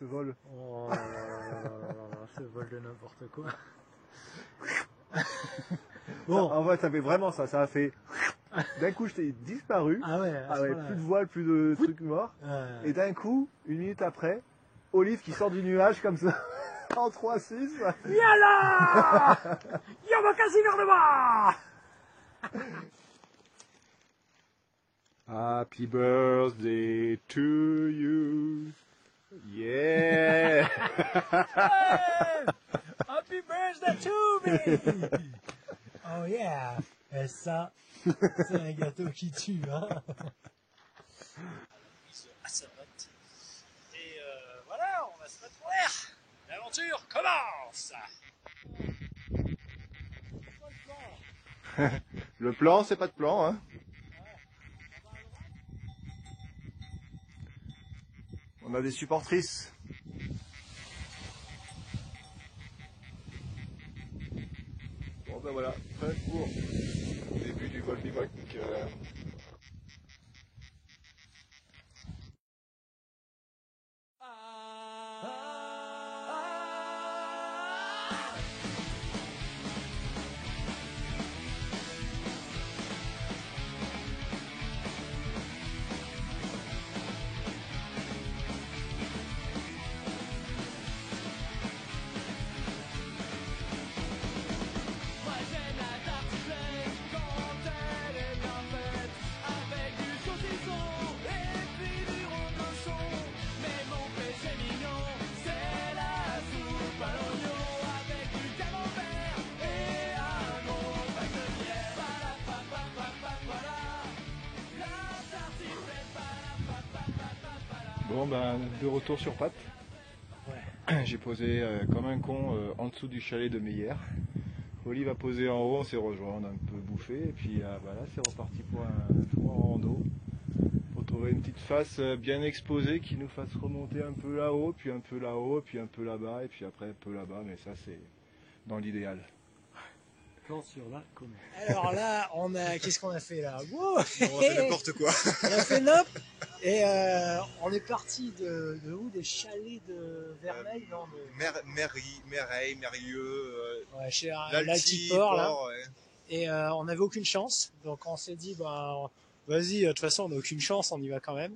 ce vol. Oh là là là là là là, ce vol de n'importe quoi. Bon. En vrai, ça fait vraiment ça. Ça a fait. D'un coup, je t'ai disparu. Ah ouais, Ah ouais, plus de voile, plus de trucs morts. Et d'un coup, une minute après, Olive qui sort du nuage comme ça, en 3-6. Yalla Yamakasi vers le bas. Happy birthday to you. Yeah. Hey, happy birthday to me. Oh yeah. Et ça, c'est un gâteau qui tue, hein. Et voilà, on va se mettre en l'air. L'aventure commence. Le plan, c'est pas de plan, hein. On a des supportrices. Bon ben voilà, prêt pour le début du vol bivouac. Bon ben de retour sur pattes. Ouais. J'ai posé comme un con en dessous du chalet de Meyer. Olive a posé en haut, on s'est rejoint, on a un peu bouffé et puis voilà, c'est reparti pour un rando. Pour trouver une petite face bien exposée qui nous fasse remonter un peu là-haut, puis un peu là-haut, puis un peu là-bas, et puis après un peu là-bas, mais ça c'est dans l'idéal. Plan sur la commune. Alors là, on a, qu'est-ce qu'on a fait là? Wow, on a fait n'importe quoi. On a fait nop et on est parti de où? Des chalets de Vermeil, non Merreil, Mérieux, ouais, chez l'Altiport là. Ouais. Et on n'avait aucune chance, donc on s'est dit bah vas-y, de toute façon on n'a aucune chance, on y va quand même.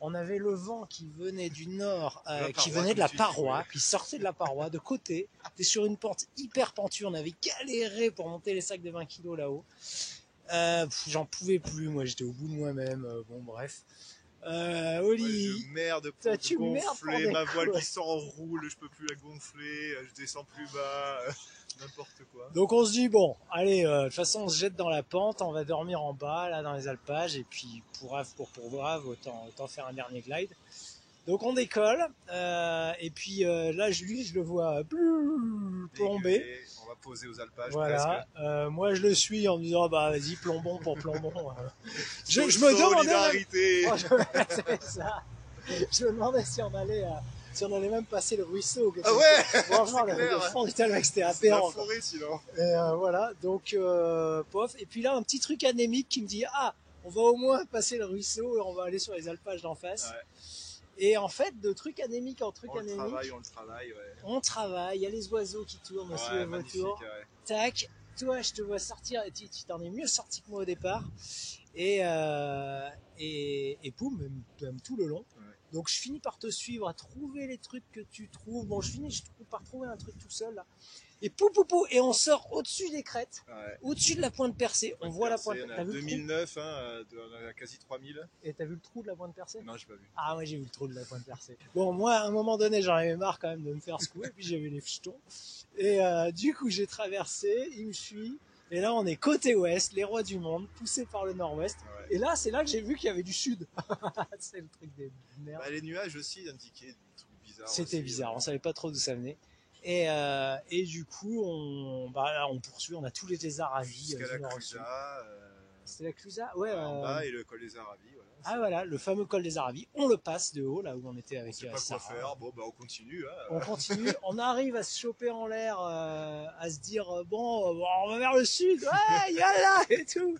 On avait le vent qui venait du nord, qui venait de la paroi, qui sortait de la paroi, de côté. C'était sur une pente hyper pentue, on avait galéré pour monter les sacs de 20 kilos là-haut. J'en pouvais plus, moi j'étais au bout de moi-même, bon bref. Oli, ouais, je merde pour gonfler, ma voile qui s'enroule, je peux plus la gonfler, je descends plus bas, n'importe quoi. Donc on se dit bon, allez, de toute façon on se jette dans la pente, on va dormir en bas là dans les alpages et puis pour brave autant faire un dernier glide. Donc on décolle et puis là je le vois plomber. On va poser aux alpages. Voilà. Moi je le suis en me disant bah vas-y plombon pour plombon. je me demandais. C'est ça. Je me demandais si on allait même passer le ruisseau. Ah ouais. Franchement le fond du Talmac c'était aberrant. C'est la forêt sinon. Et voilà donc pof. Et puis là un petit truc anémique qui me dit ah on va au moins passer le ruisseau et on va aller sur les alpages d'en face. Ouais. Et en fait, de truc anémique en truc anémique. On le travaille, ouais. On travaille, il y a les oiseaux qui tournent aussi au retour. Ouais. Tac, toi, je te vois sortir, et tu t'en es mieux sorti que moi au départ. Et poum, même tout le long. Ouais. Donc je finis par te suivre, à trouver les trucs que tu trouves. Bon, je finis par trouver un truc tout seul là. Et et on sort au-dessus des crêtes, ouais. Au-dessus de la pointe percée. On voit la pointe percée. On a 2009, on a quasi 3000. Et t'as vu le trou de la pointe percée? Non, j'ai pas vu. Ah ouais, j'ai vu le trou de la pointe percée. Bon, moi, à un moment donné, j'en avais marre quand même de me faire secouer, puis j'avais les fichetons. Et du coup, j'ai traversé, il me suit. Et là, on est côté ouest, les rois du monde, poussés par le nord-ouest. Ouais. Et là, c'est là que j'ai vu qu'il y avait du sud. C'est le truc des merdes. Bah, les nuages aussi indiquaient des trucs bizarres. C'était aussi, bizarre, on savait pas trop d'où ça venait. Et du coup, on poursuit, on a tous les lézards à vie. Jusqu'à la Clusa. C'était la Clusa, ouais. En bas et le col des Aravis, voilà. Ah voilà, le fameux col des Aravis. On le passe de haut, là où on était avec Sarah. On sait pas quoi faire, bon bah on continue. Hein. On continue, on arrive à se choper en l'air, à se dire bon, on va vers le sud, ouais, yalla et tout.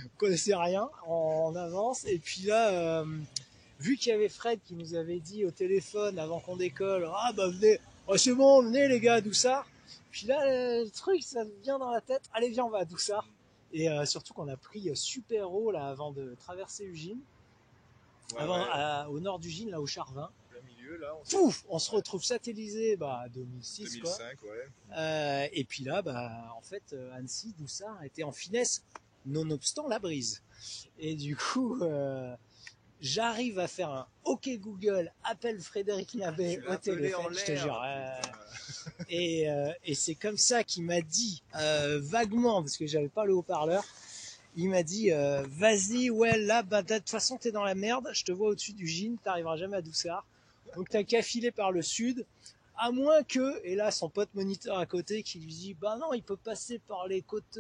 On connaissait rien, on avance et puis là, vu qu'il y avait Fred qui nous avait dit au téléphone avant qu'on décolle, ah bah venez, oh, c'est bon, venez les gars à Doussard. Puis là, le truc, ça vient dans la tête, allez viens, on va à Doussard. Et surtout qu'on a pris super haut là avant de traverser Ugine, au nord d'Ugine, là au Charvin. Milieu, là, on se retrouve satellisé à 2006 quoi. Ouais. Et puis là en fait Annecy, Doussard était en finesse nonobstant la brise. Et du coup j'arrive à faire un OK Google, appelle Frédéric Nabet au téléphone, je te jure. Et c'est comme ça qu'il m'a dit vaguement, parce que j'avais pas le haut-parleur, il m'a dit vas-y, ouais là de toute façon t'es dans la merde, je te vois au-dessus du Gine, t'arriveras jamais à Doussard, donc t'as qu'à filer par le sud, à moins que, et là son pote moniteur à côté qui lui dit bah non, il peut passer par les côtes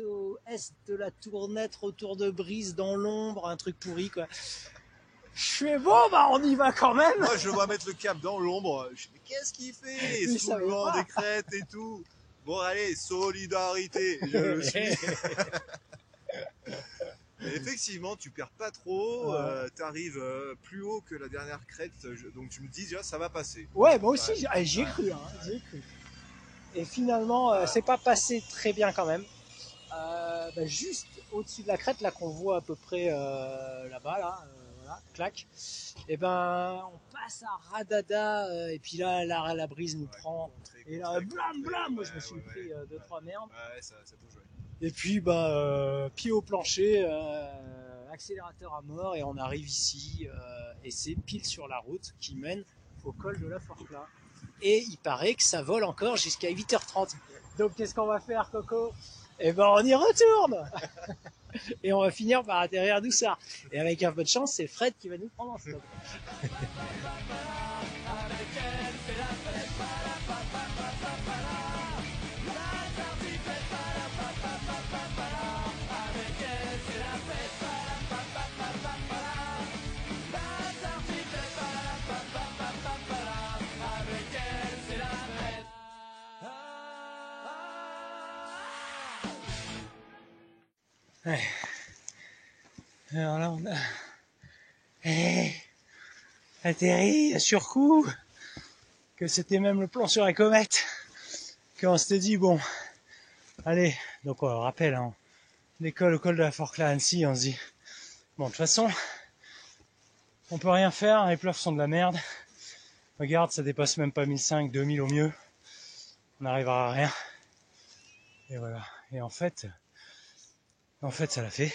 est de la Tournette, retour de Brise dans l'ombre, un truc pourri quoi. Je fais bon, on y va quand même. Moi, je vois mettre le cap dans l'ombre. Je fais, mais qu'est-ce qu'il fait? Sous le vent des crêtes et tout. Bon, allez, solidarité. Je le suis. Et effectivement, tu perds pas trop. Tu arrives plus haut que la dernière crête. Donc, tu me dis déjà, ça va passer. Ouais, moi aussi, j'y ai cru. Et finalement, c'est pas passé très bien quand même. Juste au-dessus de la crête, là qu'on voit à peu près là-bas, là. Voilà, clac. Et on passe à Radada et puis là la brise nous prend et là blam moi je me suis pris 2-3 merdes. Ouais, ça bouge, ouais. Et puis pied au plancher, accélérateur à mort et on arrive ici et c'est pile sur la route qui mène au col de la Forclaz. Et il paraît que ça vole encore jusqu'à 8h30. Donc qu'est-ce qu'on va faire, Coco? On y retourne. Et on va finir par atterrir à Doussard. Et avec un peu de chance, c'est Fred qui va nous prendre en stop. Ouais. Alors là, on a atterri sur coup, que c'était même le plan sur la comète, qu'on s'était dit, bon, allez, donc on rappelle, on décolle au col de la Forclaz à Annecy, on se dit, bon, de toute façon, on peut rien faire, les pleurs sont de la merde, regarde, ça dépasse même pas 1500, 2000 au mieux, on n'arrivera à rien, et voilà, et en fait, ça l'a fait.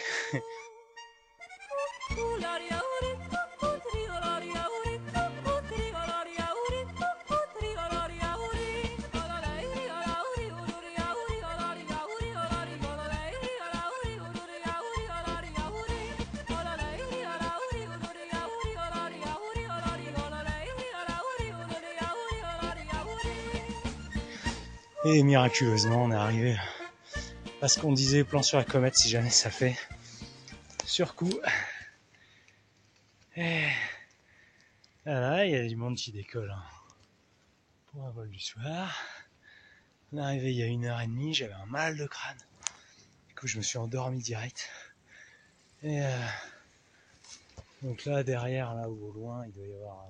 Et miraculeusement, on est arrivé à ce qu'on disait, plan sur la comète, si jamais ça fait. Sur coup. Et là, il y a du monde qui décolle pour un vol du soir. On est arrivé il y a 1h30, j'avais un mal de crâne. Du coup, je me suis endormi direct. Et donc là, derrière, là ou au loin, il doit y avoir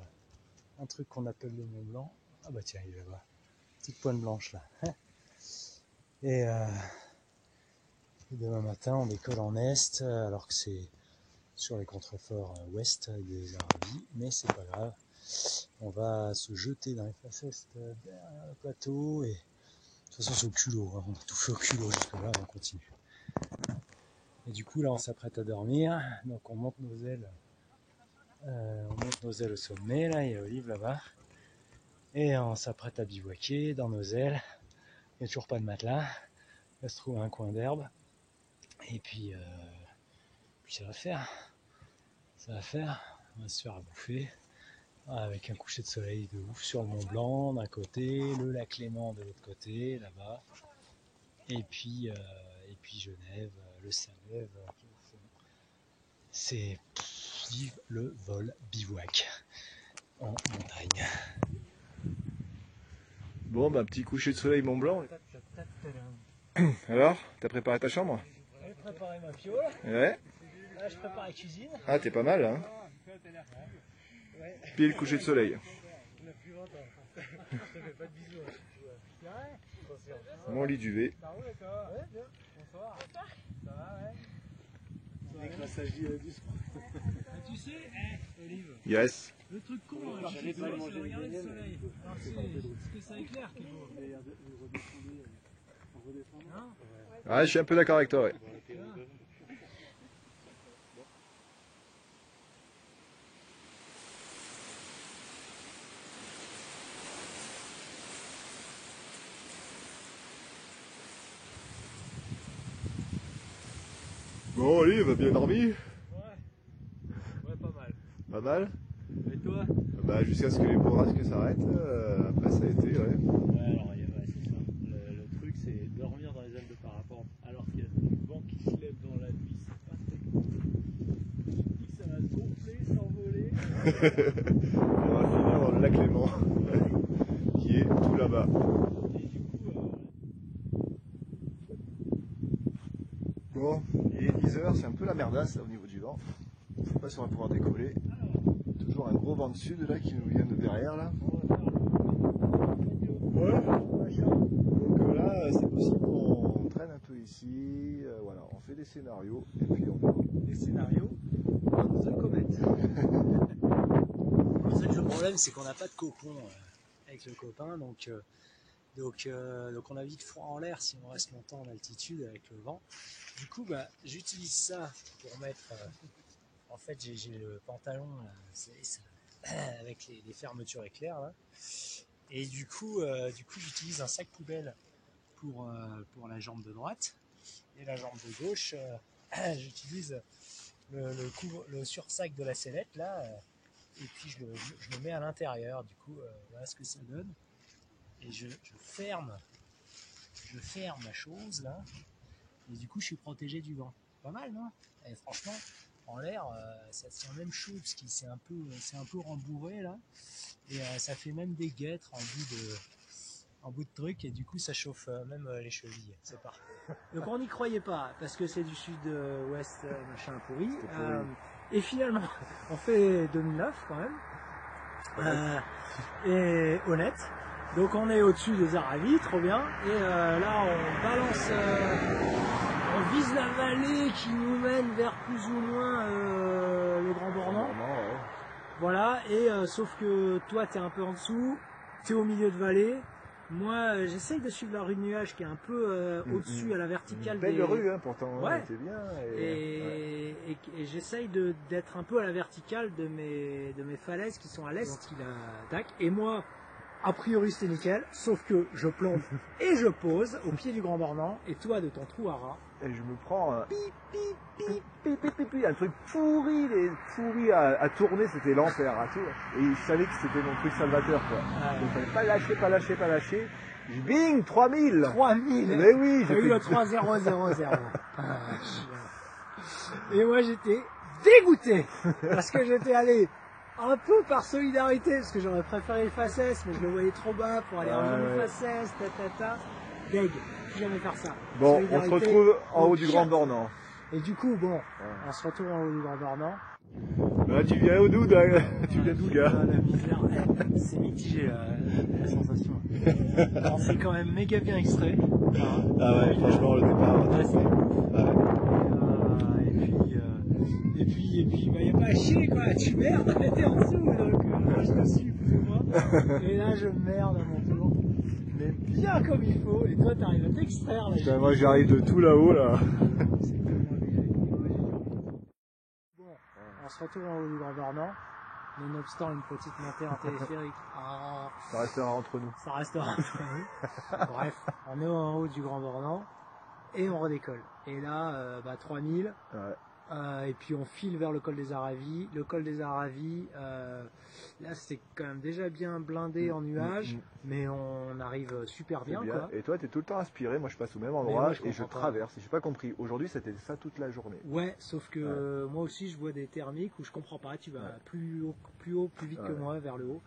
un truc qu'on appelle le Mont Blanc. Ah bah tiens, il est là-bas. Petite pointe blanche là. Et demain matin, on décolle en est, alors que c'est sur les contreforts ouest des Arabies, mais c'est pas grave. On va se jeter dans les faces est derrière le plateau et de toute façon c'est au culot, hein. On a tout fait au culot jusque là, on continue. Et du coup là on s'apprête à dormir, donc on monte nos ailes au sommet, là il y a Olive là-bas, et on s'apprête à bivouaquer dans nos ailes. Il n'y a toujours pas de matelas, on va se trouver un coin d'herbe, et puis ça va faire, on va se faire à bouffer, avec un coucher de soleil de ouf sur le Mont Blanc d'un côté, le lac Léman de l'autre côté, là-bas, et puis Genève, le Salève, qui est au fond. C'est vive le vol bivouac en montagne. Bon, petit coucher de soleil Mont Blanc. Alors, t'as préparé ta chambre? J'ai préparé ma fiole. Ouais. Là, je prépare la cuisine. Ah, t'es pas mal, hein? Pile coucher de soleil. Mon lit duvet. Tu sais, Olive, Yes. le truc con, c'est regarder le soleil. Alors c'est que ça éclaire qui est beau. Ah, je suis un peu d'accord avec toi, ouais. Bon, Olive, bien dormi? Ouais, pas mal. Pas mal? Et toi? Bah, jusqu'à ce que les bourrasques s'arrêtent, après ça a été, ouais. Ouais, alors c'est ça. Le truc, c'est dormir dans les ailes de parapente alors qu'il y a du vent qui se lève dans la nuit, c'est pas technique. Tu dis que ça va gonfler, s'envoler. On va finir dans le lac Léman, qui est tout là-bas. Et du coup, Bon, il est 10h, c'est un peu la merdasse là, au niveau du vent. Je sais pas si on va pouvoir décoller. Toujours un gros vent de sud là qui nous vient de derrière là. Ouais, donc là c'est possible qu'on traîne un peu ici, voilà, on fait des scénarios et puis on verra. Les scénarios dans The Comet. En fait, le problème, c'est qu'on n'a pas de cocon avec le copain, donc on a vite froid en l'air si on reste longtemps en altitude avec le vent. Du coup, bah, j'utilise ça pour mettre. En fait, j'ai le pantalon là, avec les fermetures éclairs là. Et du coup, j'utilise un sac poubelle pour la jambe de droite. Et la jambe de gauche, j'utilise le sursac de la sellette là. Et puis je le mets à l'intérieur. Du coup, voilà ce que ça donne. Et je ferme ma chose là. Et du coup, je suis protégé du vent. Pas mal, non? Et franchement, en l'air, ça tient même chaud parce qu'il c'est un peu rembourré là. Et ça fait même des guêtres en bout de truc. Et du coup, ça chauffe même les chevilles. C'est parfait. Donc on n'y croyait pas parce que c'est du sud-ouest machin pourri. Et finalement, on fait 2009 quand même. Et honnête. Donc on est au-dessus des Aravis, trop bien. Et là, on balance. On vise la vallée qui nous mène vers plus ou moins le Grand Bornand. Ouais. Voilà, et sauf que toi t'es un peu en dessous, t'es au milieu de vallée. Moi j'essaye de suivre la rue de Nuage qui est un peu au-dessus à la verticale. Belle rue, hein, pourtant, ouais. c'est bien. Et j'essaye d'être un peu à la verticale de mes falaises qui sont à l'est. Et moi, a priori c'est nickel, sauf que je plombe et je pose au pied du Grand Bornand, et toi de ton trou à rat. Et je me prends un truc pourri à tourner, c'était l'enfer à tout. Et je savais que c'était mon truc salvateur, quoi. Donc il fallait pas lâcher. Je bing, 3000. 3000. Mais oui, j'ai eu le 3000. Et moi j'étais dégoûté parce que j'étais allé un peu par solidarité, parce que j'aurais préféré le Facès, mais je le voyais trop bas pour aller rejoindre le Facès, Deg, plus jamais faire ça. Bon, on se retrouve en haut du Grand Bornand. Et du coup, bon, on se retrouve en haut du Grand Bornand. Là, tu viens d'où, tu viens d'où, gars? La misère, c'est mitigé la sensation. Alors, c'est quand même méga bien extrait. Ah ouais, franchement, le départ. Ouais, c'est et puis, bah, y a pas à chier, quoi. Tu merdes, t'es en dessous, donc moi, je te suis plus ou moins. Et là, je merde à mon tour. Mais bien comme il faut, et toi, t'arrives à t'extraire, là. Putain, moi, j'arrive de tout là-haut, là. Bon, on se retrouve en haut du Grand Bornand. Nonobstant une petite montée en téléphérique. Ça restera entre nous. Ça restera entre nous. Bref, on est en haut du Grand Bornand et on redécolle. Et là, 3000. Ouais. Et puis on file vers le col des Aravis. Le col des Aravis, là c'est quand même déjà bien blindé en nuages, mais on arrive super bien, quoi. Et toi, t'es tout le temps inspiré. Moi, je passe au même endroit et je traverse. J'ai pas compris. Aujourd'hui, c'était ça toute la journée. Ouais, sauf que moi aussi, je vois des thermiques où je comprends pas. Tu vas plus haut, plus vite que moi vers le haut.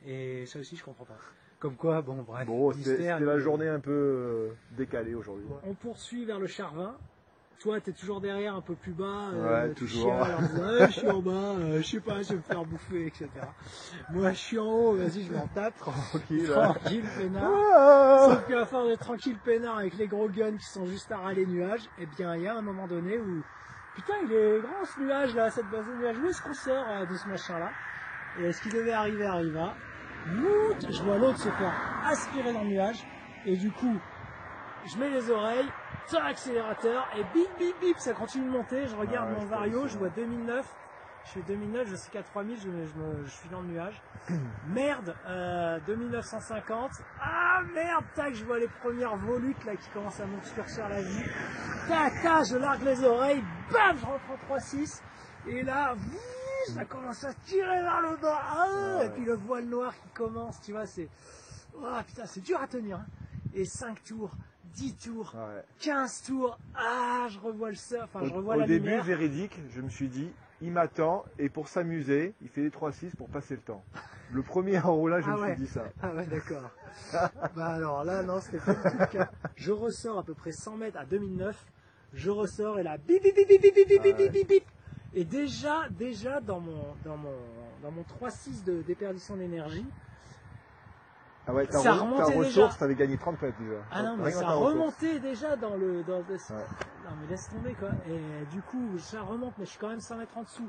Ouais. Et ça aussi, je comprends pas. Comme quoi, bon, bref. Bon, c'était la journée un peu décalée aujourd'hui. On poursuit vers le Charvin. toi, t'es toujours derrière, un peu plus bas. Ouais, tu toujours. chiales en disant, je suis en bas, je sais pas, je vais me faire bouffer, etc. Moi, je suis en haut, vas-y, je m'en tape. Tranquille, peinard. Sauf qu'à force d'être tranquille, peinard, avec les gros guns qui sont juste à ras les nuages, eh bien, il y a un moment donné où, putain, il est grand ce nuage là, cette base de nuages. Où est-ce qu'on sort de ce machin là? Et ce qui devait arriver arriva. Je vois l'autre se faire aspirer dans le nuage. Et du coup, je mets les oreilles, sur l'accélérateur, et bip bip bip, ça continue de monter. Je regarde mon Vario, je vois 2009. Je fais 2009, je sais qu'à 3000, je suis dans le nuage. Merde, 2950. Ah merde, tac, je vois les premières volutes là qui commencent à m'obscurcir la vue. Tac, tac, je largue les oreilles, bam, je rentre en 3.6. Et là, ça commence à tirer vers le bas. Ah, et puis le voile noir qui commence, tu vois, c'est... Oh putain, c'est dur à tenir. Hein. Et 5 tours, 10 tours, 15 tours. Ah, je revois le surf, enfin, je revois la lumière. Au début, véridique, je me suis dit, il m'attend et pour s'amuser, il fait les 3-6 pour passer le temps. Le premier en roulage, je me suis dit ça. Ah ouais, d'accord. Bah alors là, non, c'était pas du tout le cas. Je ressors à peu près 100 mètres à 2009. Je ressors et là, bip bip bip bip bip bip bip bip bip bip. Et déjà dans mon 3.6 de déperdition d'énergie, ah ouais, ça remontait ta déjà. ressource, t'avais gagné 30 mètres déjà. Ah non, mais ça remontait déjà dans le... Non mais laisse tomber quoi. Et du coup, ça remonte, mais je suis quand même 100 mètres en dessous.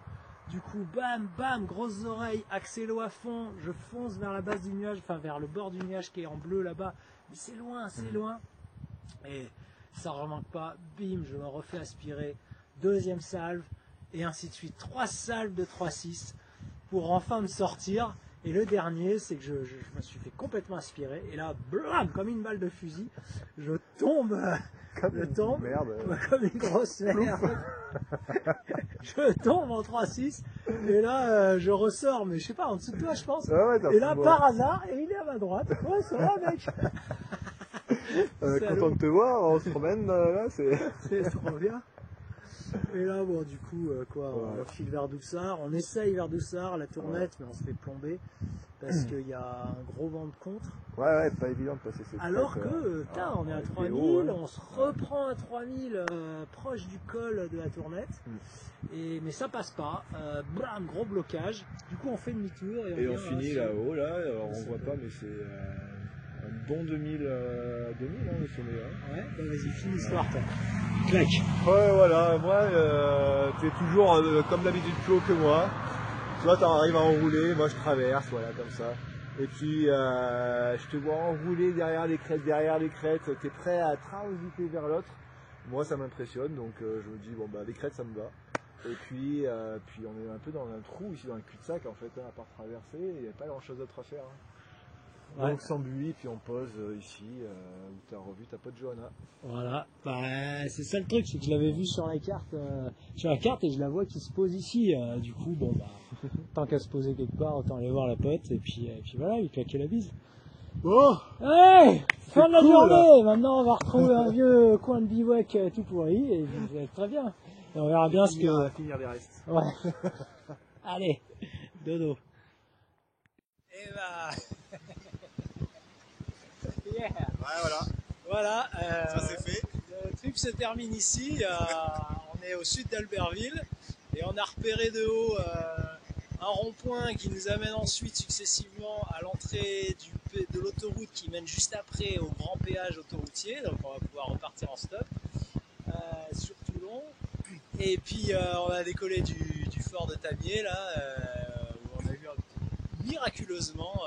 Du coup, bam, bam, grosses oreilles, accélo à fond, je fonce vers la base du nuage, enfin vers le bord du nuage qui est en bleu là-bas. Mais c'est loin, c'est loin. Et ça remonte pas, bim, je me refais aspirer. Deuxième salve, et ainsi de suite. 3 salves de 3.6 pour enfin me sortir. Et le dernier, c'est que je me suis fait complètement aspirer. Et là, blam, comme une balle de fusil, je tombe. Comme une grosse merde. Je tombe en 3.6. Et là, je ressors, mais je sais pas, en dessous de toi, je pense. Et là, par hasard, et il est à ma droite. Ouais, ça va, mec. Content de te voir, on se promène là, c'est trop bien. Et là, bon, du coup, on file vers Doussard, on essaye vers Doussard, la tournette, mais on se fait plomber parce qu'il y a un gros vent de contre. Ouais, pas évident de passer cette alors que, on est à 3000, on se reprend à 3000 proche du col de la tournette, mais ça passe pas, blam, gros blocage, du coup on fait demi-tour et on finit là-haut, là, alors on voit pas, mais c'est un bon 2000, hein, le sommet là. Ouais, bah vas-y, finis l'histoire, toi. Clac. Ouais, voilà, moi, t'es toujours comme d'habitude plus haut que moi. Toi, t'arrives à enrouler, moi je traverse, voilà, comme ça. Et puis, je te vois enrouler derrière les crêtes, t'es prêt à transiter vers l'autre. Moi, ça m'impressionne, donc je me dis, bon, bah, les crêtes, ça me va. Et puis on est un peu dans un trou ici, dans un cul-de-sac, en fait, hein, à part traverser, il n'y a pas grand-chose d'autre à faire. Hein. Ouais. Donc sans buis, puis on pose ici, où tu as revu ta pote Johanna. Voilà, bah, c'est ça le truc, c'est que je l'avais vu sur la carte et je la vois qui se pose ici. Du coup, bon bah, tant qu'à se poser quelque part, autant aller voir la pote et puis voilà, lui claquer la bise. Bon, hey, fin de la journée. Maintenant, on va retrouver un vieux coin de bivouac tout pourri et ça va être très bien. Et on verra bien ce que finir les restes. Ouais. Allez, dodo. Et bah. Yeah. Ouais, voilà. Ça c'est fait. Le trip se termine ici. On est au sud d'Albertville et on a repéré de haut un rond-point qui nous amène ensuite successivement à l'entrée de l'autoroute qui mène juste après au grand péage autoroutier. Donc on va pouvoir repartir en stop sur Toulon. Et puis on a décollé du fort de Tamier là, où on a eu miraculeusement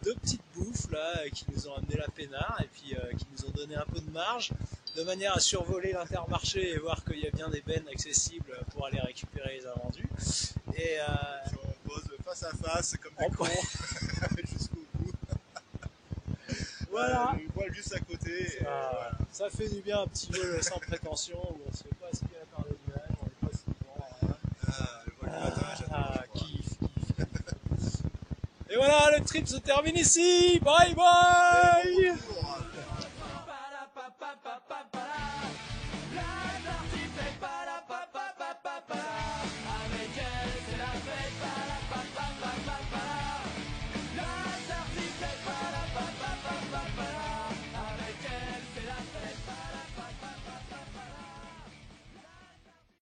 2 petites bouffes là qui nous ont amené la peinard et puis qui nous ont donné un peu de marge de manière à survoler l'Intermarché et voir qu'il y a bien des bennes accessibles pour aller récupérer les invendus. Et on pose face à face comme des cons jusqu'au bout. Voilà. Le voile juste à côté. Voilà. Ça fait du bien, un petit vol sans prétention où on se fait pas aspirer par les nuages, on est pas souvent. Le voile du matin, j'adore. Kiff. Et voilà, le trip se termine ici. Bye bye.